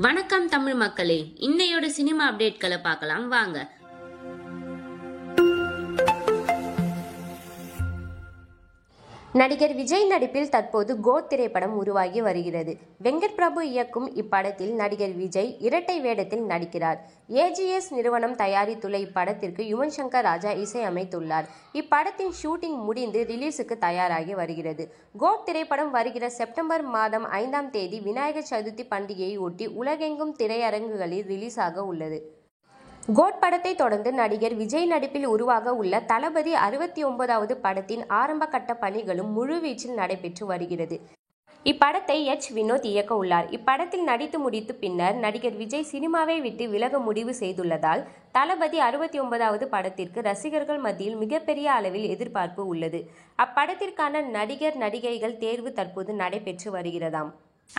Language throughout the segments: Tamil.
வணக்கம் தமிழ் மக்களே, இன்னையோட சினிமா அப்டேட்களை பார்க்கலாம் வாங்க. நடிகர் விஜய் நடிப்பில் தற்போது கோட் திரைப்படம் உருவாகி வருகிறது. வெங்கட் பிரபு இயக்கும் இப்படத்தில் நடிகர் விஜய் இரட்டை வேடத்தில் நடிக்கிறார். AGS நிறுவனம் தயாரித்துள்ள இப்படத்திற்கு யுவன் சங்கர் ராஜா இசையமைத்துள்ளார். இப்படத்தின் ஷூட்டிங் முடிந்து ரிலீஸுக்கு தயாராகி வருகிறது. கோட் திரைப்படம் வருகிற செப்டம்பர் மாதம் 5ஆம் தேதி விநாயகர் சதுர்த்தி பண்டிகையை ஒட்டி உலகெங்கும் திரையரங்குகளில் ரிலீஸ் ஆக உள்ளது. கோட் படத்தை தொடர்ந்து நடிகர் விஜய் நடிப்பில் உருவாக உள்ள தளபதி 69வது படத்தின் ஆரம்ப கட்ட பணிகளும் முழுவீச்சில் நடைபெற்று வருகிறது. இப்படத்தை வினோத் இயக்க உள்ளார். இப்படத்தில் நடித்து முடித்து பின்னர் நடிகர் விஜய் சினிமாவை விட்டு விலக முடிவு செய்துள்ளதால் தளபதி 69வது படத்திற்கு ரசிகர்கள் மத்தியில் மிகப்பெரிய அளவில் எதிர்பார்ப்பு உள்ளது. அப்படத்திற்கான நடிகர் நடிகைகள் தேர்வு தற்போது நடைபெற்று வருகிறதாம்.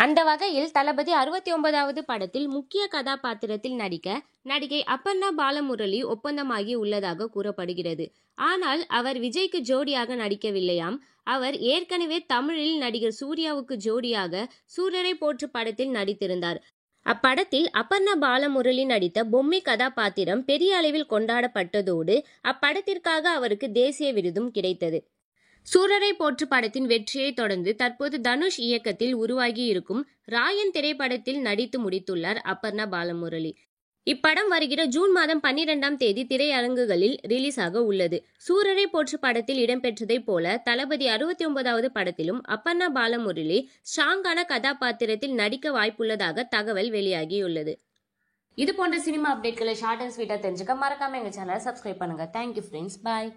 அந்த வகையில் தளபதி 69வது படத்தில் முக்கிய கதாபாத்திரத்தில் நடிக்க நடிகை அப்பர்ணா பாலமுரளி ஒப்பந்தமாகி உள்ளதாக கூறப்படுகிறது. ஆனால் அவர் விஜய்க்கு ஜோடியாக நடிக்கவில்லையாம். அவர் ஏற்கனவே தமிழில் நடிகர் சூர்யாவுக்கு ஜோடியாக சூரரை போற்று படத்தில் நடித்திருந்தார். அப்படத்தில் அப்பர்ணா பாலமுரளி நடித்த பொம்மை கதாபாத்திரம் பெரிய அளவில் கொண்டாடப்பட்டதோடு அப்படத்திற்காக அவருக்கு தேசிய விருதும் கிடைத்தது. சூரரை போற்று படத்தின் வெற்றியை தொடர்ந்து தற்போது தனுஷ் இயக்கத்தில் உருவாகி இருக்கும் ராயன் திரைப்படத்தில் நடித்து முடித்துள்ளார் அப்பர்ணா பாலமுரளி. இப்படம் வருகிற ஜூன் மாதம் 12ஆம் தேதி திரையரங்குகளில் ரிலீஸ் ஆக உள்ளது. சூரரை போற்று படத்தில் இடம்பெற்றதை போல தளபதி 69வது படத்திலும் அப்பர்ணா பாலமுரளி ஸ்ட்ராங்கான கதாபாத்திரத்தில் நடிக்க வாய்ப்புள்ளதாக தகவல் வெளியாகியுள்ளது. இது போன்ற சினிமா அப்டேட்களை ஷார்ட் அண்ட் ஸ்வீட்டா தெரிஞ்சுக்க மறக்காம எங்க சேனலை சப்ஸ்கிரைப் பண்ணுங்க. தேங்க்யூ ஃப்ரெண்ட்ஸ், பாய்.